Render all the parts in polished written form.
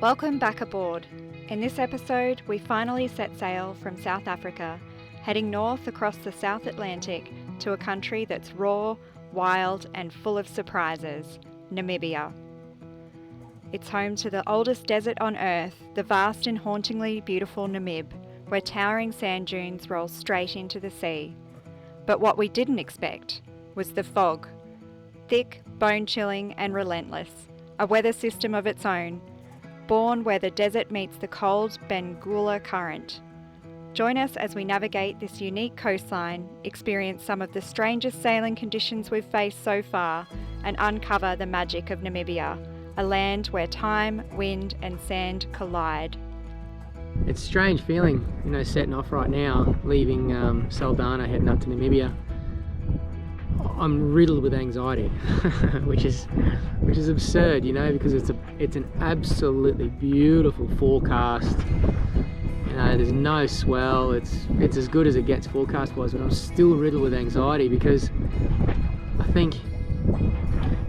Welcome back aboard. In this episode, we finally set sail from South Africa, heading north across the South Atlantic to a country that's raw, wild, and full of surprises, Namibia. It's home to the oldest desert on Earth, the vast and hauntingly beautiful Namib, where towering sand dunes roll straight into the sea. But what we didn't expect was the fog. Thick, bone-chilling, and relentless, a weather system of its own, born where the desert meets the cold Benguela current. Join us as we navigate this unique coastline, experience some of the strangest sailing conditions we've faced so far, and uncover the magic of Namibia, a land where time, wind, and sand collide. It's a strange feeling, setting off right now, leaving Saldanha, heading up to Namibia. I'm riddled with anxiety, which is absurd, because it's an absolutely beautiful forecast. There's no swell. It's as good as it gets forecast-wise, but I'm still riddled with anxiety because I think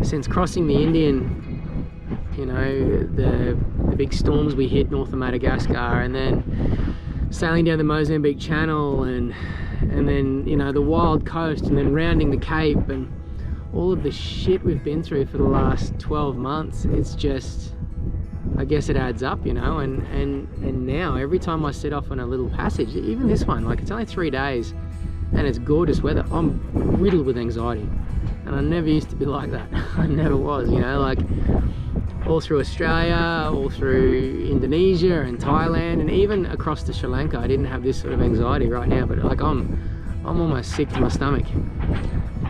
since crossing the Indian, the big storms we hit north of Madagascar, and then sailing down the Mozambique Channel, and then the wild coast, and then rounding the Cape, and all of the shit we've been through for the last 12 months, it's just, I guess it adds up, and now every time I set off on a little passage, even this one, it's only 3 days and it's gorgeous weather, I'm riddled with anxiety. And I never used to be like that. I never was, all through Australia, all through Indonesia and Thailand, and even across to Sri Lanka, I didn't have this sort of anxiety right now, but I'm almost sick to my stomach.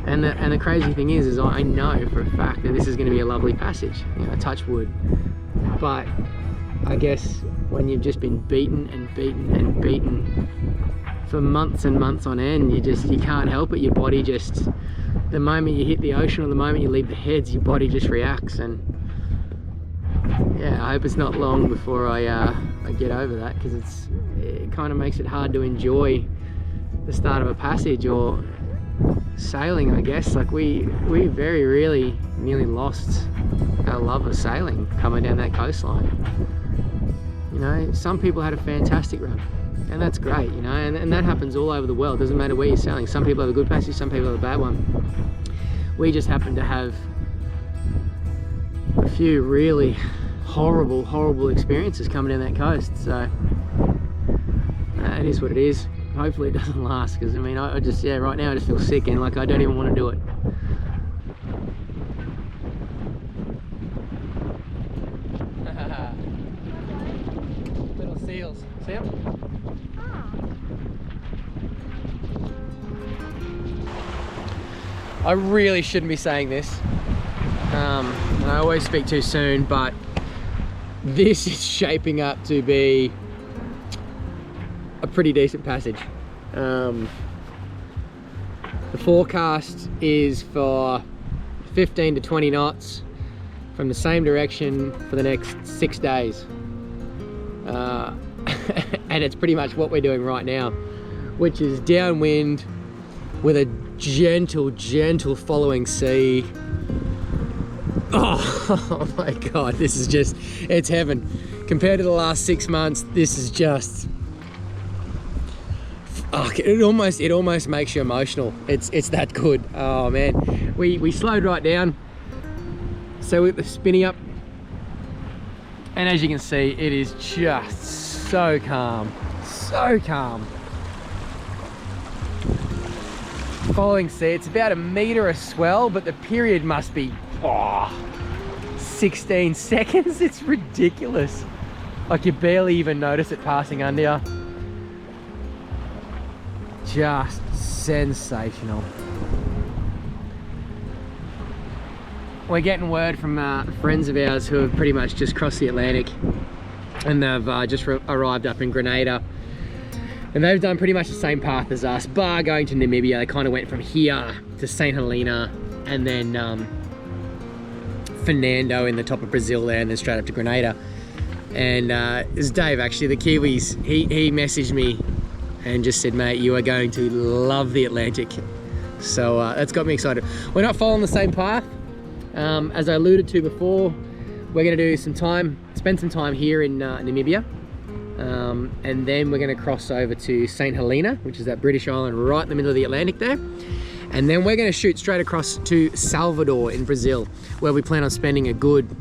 And the crazy thing is I know for a fact that this is going to be a lovely passage, touch wood. But I guess when you've just been beaten and beaten and beaten for months and months on end, you can't help it. Your body just, the moment you hit the ocean or the moment you leave the heads, your body just reacts. And yeah, I hope it's not long before I get over that, because it kind of makes it hard to enjoy the start of a passage or sailing, I guess. We very really nearly lost our love of sailing coming down that coastline. Some people had a fantastic run, and that's great, and that happens all over the world. Doesn't matter where you're sailing. Some people have a good passage, some people have a bad one. We just happen to have a few really horrible experiences coming down that coast, so it is what it is. Hopefully it doesn't last, because I just, right now I just feel sick and I don't even want to do it. Little seals, see them? I really shouldn't be saying this. I always speak too soon, but this is shaping up to be a pretty decent passage. The forecast is for 15 to 20 knots from the same direction for the next 6 days. And it's pretty much what we're doing right now, which is downwind with a gentle following sea. Oh my God, this is just, it's heaven. Compared to the last 6 months, this is just, it almost makes you emotional. It's that good. Oh man, we slowed right down, so we're spinning up, and as you can see, it is just so calm. Following sea, it's about 1 meter a swell, but the period must be 16 seconds. It's ridiculous. You barely even notice it passing under you. Just sensational. We're getting word from friends of ours who have pretty much just crossed the Atlantic, and they've just arrived up in Grenada, and they've done pretty much the same path as us, bar going to Namibia. They kind of went from here to St. Helena, and then Fernando in the top of Brazil there, and then straight up to Grenada. And it's Dave, actually, the Kiwis, he messaged me and just said, mate, you are going to love the Atlantic. So that's got me excited. We're not following the same path. As I alluded to before, we're going to do spend some time here in Namibia, and then we're going to cross over to St. Helena, which is that British island right in the middle of the Atlantic there. And then we're going to shoot straight across to Salvador in Brazil, where we plan on spending a good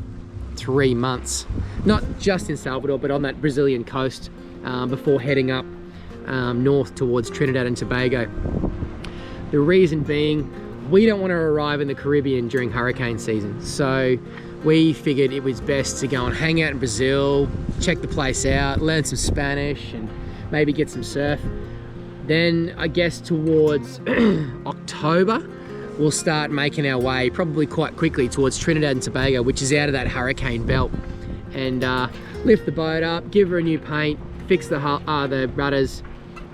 3 months. Not just in Salvador, but on that Brazilian coast, before heading up north towards Trinidad and Tobago. The reason being, we don't want to arrive in the Caribbean during hurricane season. So we figured it was best to go and hang out in Brazil, check the place out, learn some Spanish, and maybe get some surf. Then I guess towards October, we'll start making our way probably quite quickly towards Trinidad and Tobago, which is out of that hurricane belt, and lift the boat up, give her a new paint, fix the rudders,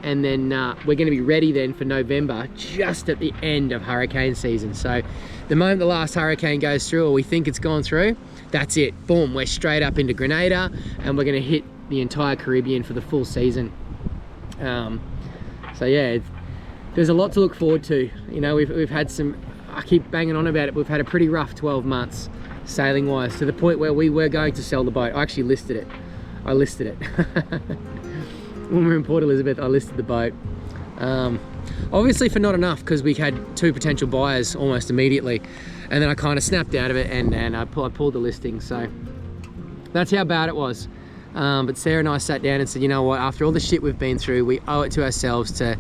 and then we're going to be ready then for November, just at the end of hurricane season. So the moment the last hurricane goes through, or we think it's gone through, that's it. Boom, we're straight up into Grenada, and we're going to hit the entire Caribbean for the full season. So yeah, there's a lot to look forward to. You know, we've had some, I keep banging on about it, we've had a pretty rough 12 months sailing wise, to the point where we were going to sell the boat. I actually listed it. I listed it. When we were in Port Elizabeth, I listed the boat. Obviously for not enough, because we had 2 potential buyers almost immediately. And then I kind of snapped out of it, and I pulled the listing. So that's how bad it was. But Sarah and I sat down and said, you know what, after all the shit we've been through, we owe it to ourselves to,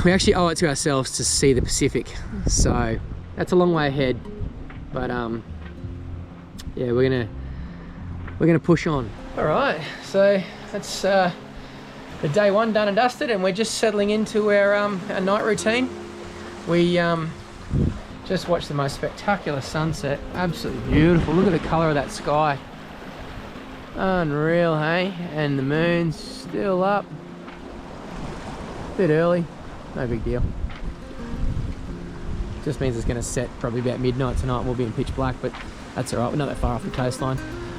we actually owe it to ourselves to see the Pacific. So that's a long way ahead, but yeah, we're gonna push on. All right, so that's the day 1 done and dusted, and we're just settling into our night routine. We just watched the most spectacular sunset. Absolutely beautiful. Look at the color of that sky. Unreal, hey? And the moon's still up. Bit early, no big deal. Just means it's going to set probably about midnight tonight, and we'll be in pitch black, but that's all right. We're not that far off the coastline.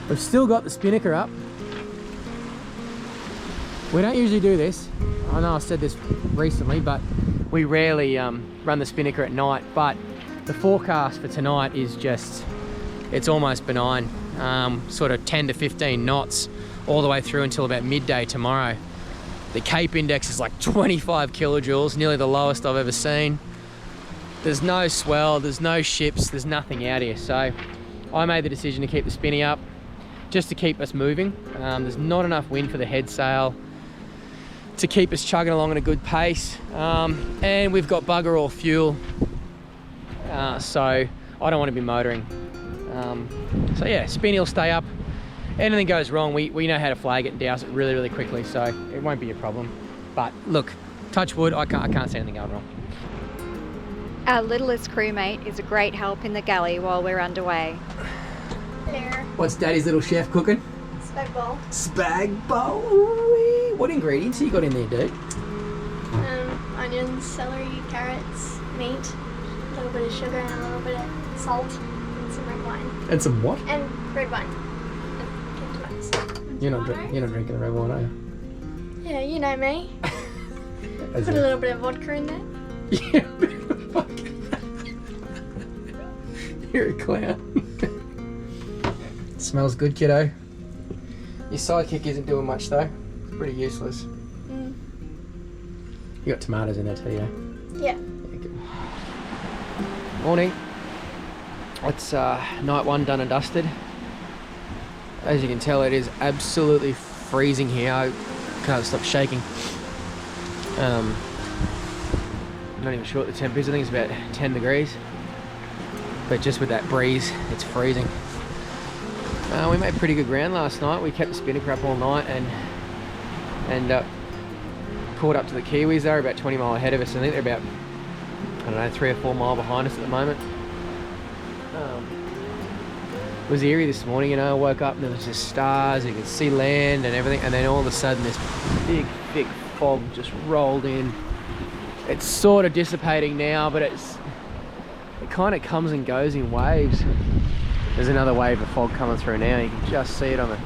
We've still got the spinnaker up. We don't usually do this. I know I said this recently, but we rarely run the spinnaker at night. But the forecast for tonight is just, it's almost benign. Sort of 10 to 15 knots all the way through until about midday tomorrow. The Cape Index is like 25 kilojoules, nearly the lowest I've ever seen. There's no swell, there's no ships, there's nothing out here. So I made the decision to keep the spinny up, just to keep us moving. There's not enough wind for the head sail to keep us chugging along at a good pace. And we've got bugger all fuel, so I don't want to be motoring. So yeah, spinny will stay up. Anything goes wrong, we know how to flag it and douse it really, really quickly, so it won't be a problem. But look, touch wood, I can't see anything going wrong. Our littlest crewmate is a great help in the galley while we're underway. There. What's Daddy's little chef cooking? Spag bowl. Spag bowl. What ingredients have you got in there, dude? Onions, celery, carrots, meat, a little bit of sugar, and a little bit of salt, and some red wine. And some what? And red wine. And tomatoes. You're not drinking the red wine, are you? Yeah, you know me. Put a little bit of vodka in there. Yeah, you're a clown. Smells good, kiddo. Your sidekick isn't doing much though. It's pretty useless. Mm. You got tomatoes in there too, Yeah. Good. Morning. It's night 1 done and dusted. As you can tell, it is absolutely freezing here. I can't stop shaking. I'm not even sure what the temp is. I think it's about 10 degrees. But just with that breeze, it's freezing. We made pretty good ground last night. We kept the spinnaker up all night and caught up to the Kiwis. They're about 20 miles ahead of us. I think they're about, I don't know, 3 or 4 miles behind us at the moment. It was eerie this morning, you know. I woke up and there was just stars, you could see land and everything, and then all of a sudden this big, thick fog just rolled in. It's sort of dissipating now, but it kind of comes and goes in waves. There's another wave of fog coming through now. You can just see it on the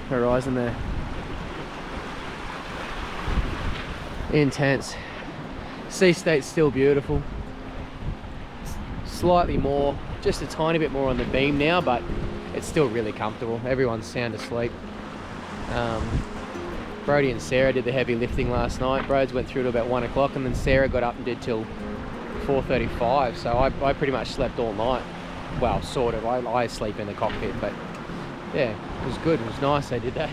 horizon there. Intense. Sea state's still beautiful. Slightly more, just a tiny bit more on the beam now, but it's still really comfortable. Everyone's sound asleep. Brody and Sarah did the heavy lifting last night. Broads went through to about 1 o'clock, and then Sarah got up and did till 4:35. So I pretty much slept all night. Well, sort of. I sleep in the cockpit, but yeah, it was good. It was nice they did that.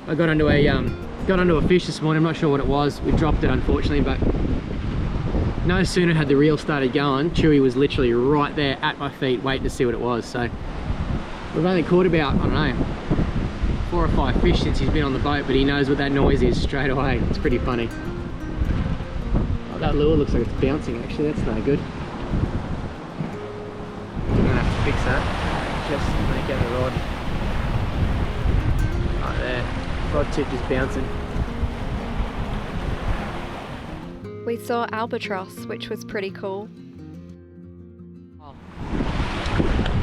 I got onto a fish this morning. I'm not sure what it was. We dropped it, unfortunately, but no sooner had the reel started going, Chewy was literally right there at my feet waiting to see what it was. So we've only caught about, I don't know, 4 or 5 fish since he's been on the boat, but he knows what that noise is straight away. It's pretty funny. Oh, that lure looks like it's bouncing actually. That's no good. I'm gonna have to fix that. Just make out the rod. Right there. Rod tip just bouncing. We saw Albatross, which was pretty cool.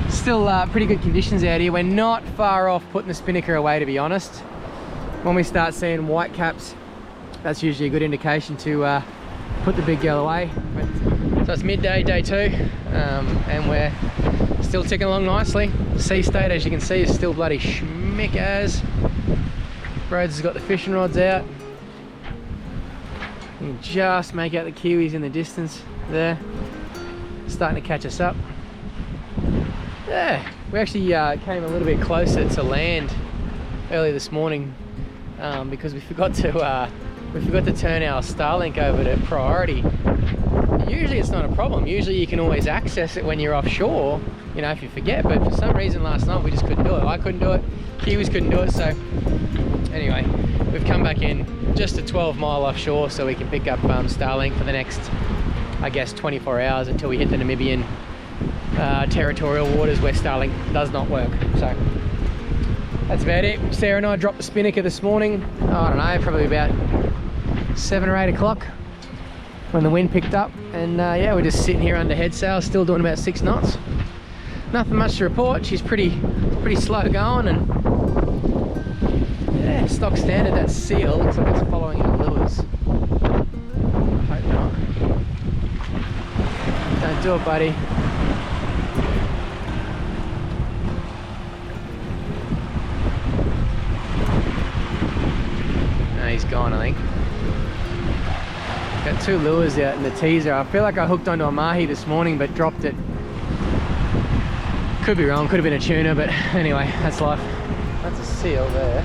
Still pretty good conditions out here. We're not far off putting the spinnaker away, to be honest. When we start seeing white caps, that's usually a good indication to put the big girl away. So it's midday, day 2, and we're still ticking along nicely. The sea state, as you can see, is still bloody schmick as. Rhodes has got the fishing rods out. You can just make out the kiwis in the distance there, starting to catch us up. Yeah, we actually came a little bit closer to land early this morning because we forgot to turn our Starlink over to priority. Usually it's not a problem. Usually you can always access it when you're offshore, you know, if you forget. But for some reason last night we just couldn't do it. I couldn't do it. Kiwis couldn't do it. So anyway, we've come back in just a 12-mile offshore so we can pick up Starlink for the next, I guess, 24 hours until we hit the Namibian territorial waters where Starlink does not work. So that's about it. Sarah and I dropped the spinnaker this morning. I don't know, probably about 7 or 8 o'clock when the wind picked up, and yeah, we're just sitting here under head sail, still doing about 6 knots. Nothing much to report. She's pretty slow going, and yeah, stock standard. That seal looks like it's following our lures. Hope not. Don't do it, buddy. No, he's gone, I think. Got 2 lures out in the teaser. I feel like I hooked onto a mahi this morning but dropped it. Could be wrong, could have been a tuna, but anyway, that's life. That's a seal there.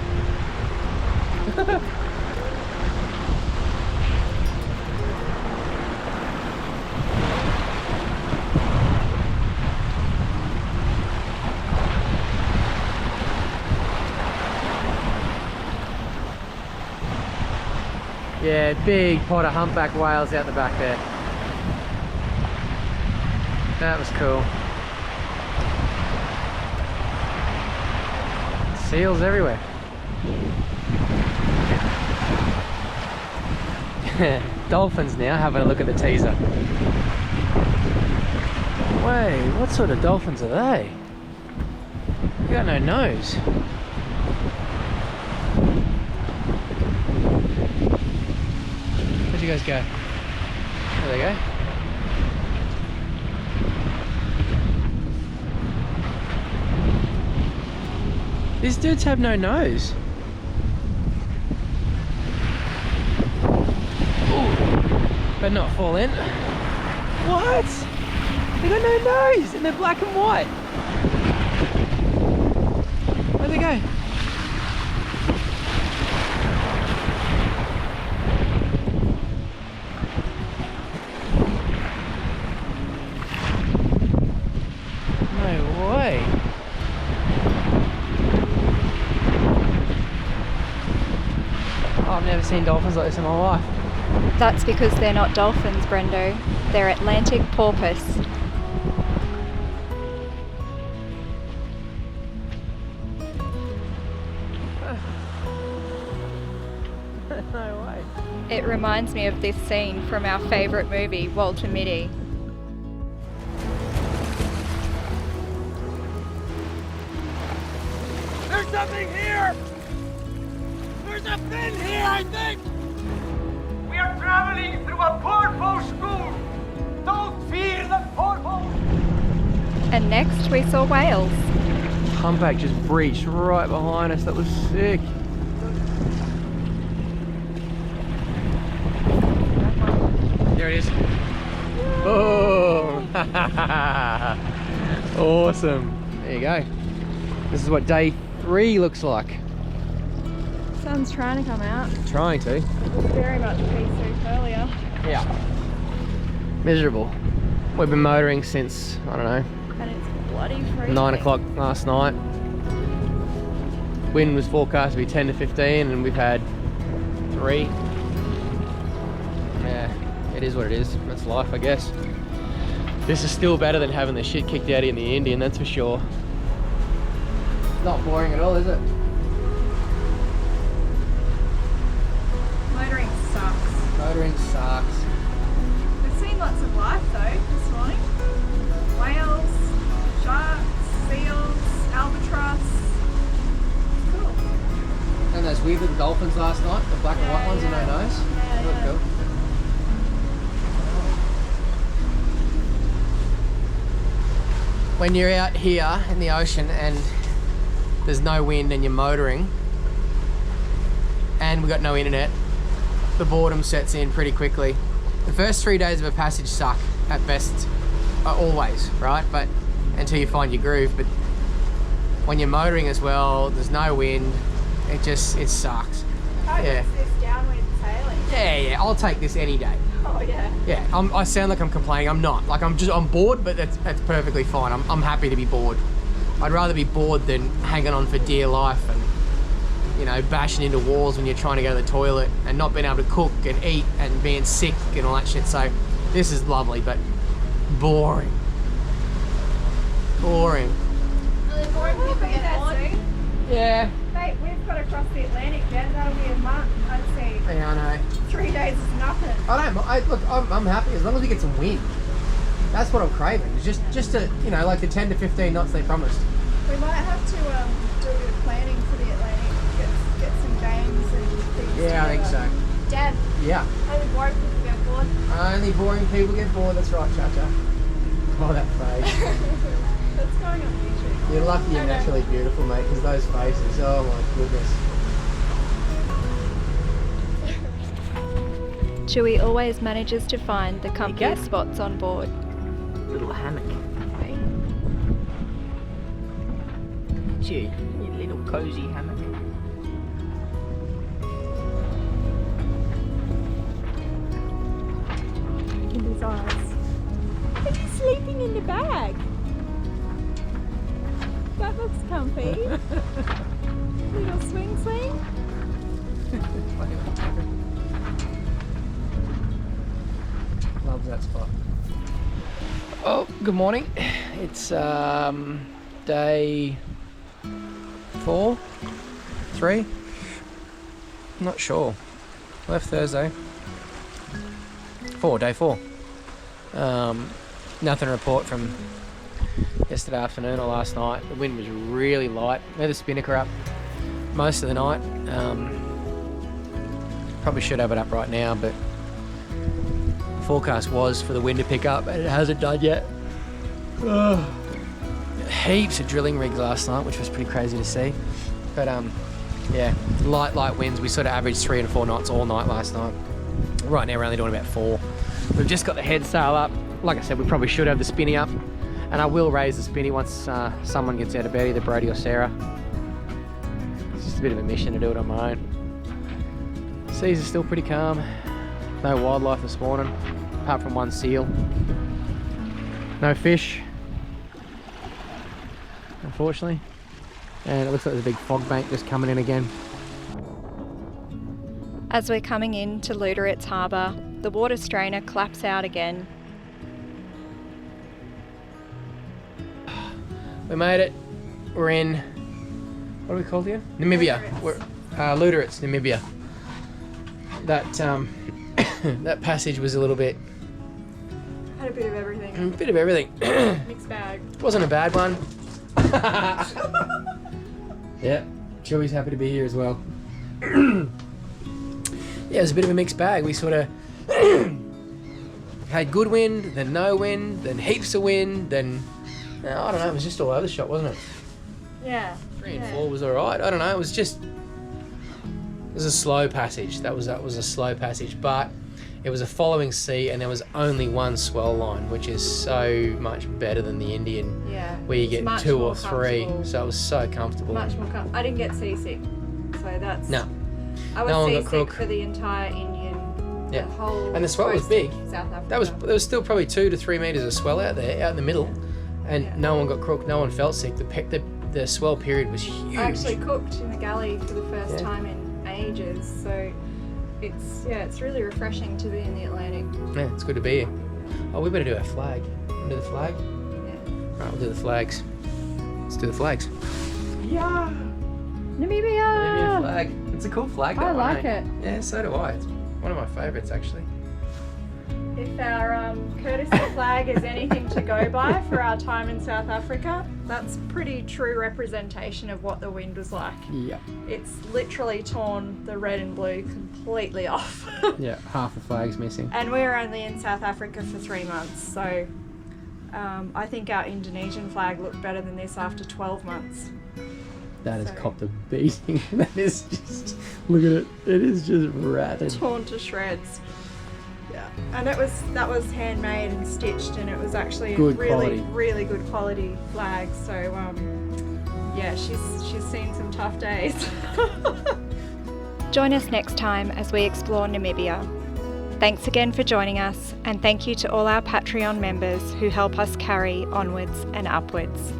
Yeah, big pot of humpback whales out the back there. That was cool. Seals everywhere. Dolphins now having a look at the teaser. Wait, what sort of dolphins are they? They got no nose. Where'd you guys go? There they go. These dudes have no nose. Ooh, better not fall in. What? They got no nose and they're black and white. Where'd they go? No way. I've never seen dolphins like this in my life. That's because they're not dolphins, Brendo. They're Atlantic porpoise. No way. It reminds me of this scene from our favourite movie, Walter Mitty. something here! There's a fin here, I think! We are traveling through a porpoise school! Don't fear the porpoise! And next we saw whales. Humpback just breached right behind us. That was sick. There it is. Boom! Awesome. There you go. This is what day 3 looks like. Sun's trying to come out. Trying to. It was very much pea soup earlier. Yeah. Miserable. We've been motoring since, I don't know, And it's bloody freezing. 9 o'clock last night. Wind was forecast to be 10 to 15 and we've had 3. Yeah, it is what it is. That's life, I guess. This is still better than having the shit kicked out of you in the Indian, that's for sure. Not boring at all, is it? Motoring sucks. Motoring sucks. We've seen lots of life though this morning. Whales, sharks, seals, albatross. Cool. And those weird little dolphins last night, the black and white ones in our nose. Yeah, Look yeah. cool. When you're out here in the ocean and there's no wind and you're motoring and we've got no internet, the boredom sets in pretty quickly. The first 3 days of a passage suck at best, always, right? But until you find your groove. But when you're motoring as well, there's no wind, it sucks. How Yeah. is this downwind sailing? Yeah, I'll take this any day. Oh yeah. Yeah, I sound like I'm complaining. I'm not. Like I'm bored, but that's perfectly fine. I'm happy to be bored. I'd rather be bored than hanging on for dear life and, you know, bashing into walls when you're trying to go to the toilet and not being able to cook and eat and being sick and all that shit. So this is lovely, but boring. Boring. Really boring people get bored. Yeah. Mate, we've got to cross the Atlantic then. That'll be a month. I'd say Yeah, I know. 3 days is nothing. Look, I'm happy as long as we get some wind. That's what I'm craving. It's just to, you know, like the 10 to 15 knots they promised. We might have to do a bit of planning for the Atlantic. Get some games and things. Yeah, I think so. Dad, Yeah. only boring people get bored. Only boring people get bored. That's right, Cha-Cha. Oh, that face. That's going on YouTube. You're lucky you're naturally beautiful, mate, because those faces, oh my goodness. Chewy always manages to find the comfiest spots on board. Little hammock. Hey. Chew, your little cozy hammock. Look at his eyes. And he's sleeping in the bag. That looks comfy. Little swing. Loves that spot. Oh, good morning. It's day 4, 3. I'm not sure. Left Thursday. Day 4. Nothing to report from yesterday afternoon or last night. The wind was really light. We had the spinnaker up most of the night. Probably should have it up right now, but the forecast was for the wind to pick up and it hasn't done yet. Heaps of drilling rigs last night, which was pretty crazy to see. But yeah, light winds. We sort of averaged 3 and 4 knots all night last night. Right now we're only doing about 4. We've just got the head sail up. Like I said, we probably should have the spinny up. And I will raise the spinny once someone gets out of bed, either Brody or Sarah. It's just a bit of a mission to do it on my own. Seas are still pretty calm. No wildlife this morning, apart from one seal. No fish, unfortunately. And it looks like there's a big fog bank just coming in again. As we're coming in to Lüderitz harbour, the water strainer claps out again. We made it. We're in, what are we called again? Namibia. Lüderitz. We're Lüderitz, Namibia. That that passage was a little bit. Had a bit of everything. A bit of everything. Mixed bag. Wasn't a bad one. Yeah, Chewy's happy to be here as well. Yeah, it was a bit of a mixed bag. We sort of had good wind, then no wind, then heaps of wind, then I don't know, it was just all over the shop, wasn't it? Yeah. 3 and 4 was alright. I don't know, it was a slow passage. That was a slow passage, but it was a following sea and there was only one swell line, which is so much better than the Indian, where you get 2 or 3. So it was so comfortable. Much more comfortable. I didn't get seasick, so that's... No. I was No one got seasick crook. for the entire Indian, the whole And the swell was coast big. of South Africa. There was still probably 2 to 3 metres of swell out there, out in the middle, and no one got crook, no one felt sick. The swell period was huge. I actually cooked in the galley for the first time in ages, so it's really refreshing to be in the Atlantic. Yeah, it's good to be here. Oh, we better do our flag. Want to do the flag? Yeah. Right, we'll do the flags. Let's do the flags. Yeah. Namibia. Namibian flag. It's a cool flag. I like it. Yeah, so do I. It's one of my favourites actually. If our courtesy flag is anything to go by for our time in South Africa, that's pretty true representation of what the wind was like. Yeah. It's literally torn the red and blue completely off. Yeah, half the flag's missing. And we were only in South Africa for 3 months, so I think our Indonesian flag looked better than this after 12 months. That has copped a beating. That is just, look at it. It is just ratted. Torn to shreds. Yeah. And that was handmade and stitched, and it was actually a really good quality flag. So yeah, she's seen some tough days. Join us next time as we explore Namibia. Thanks again for joining us, and thank you to all our Patreon members who help us carry onwards and upwards.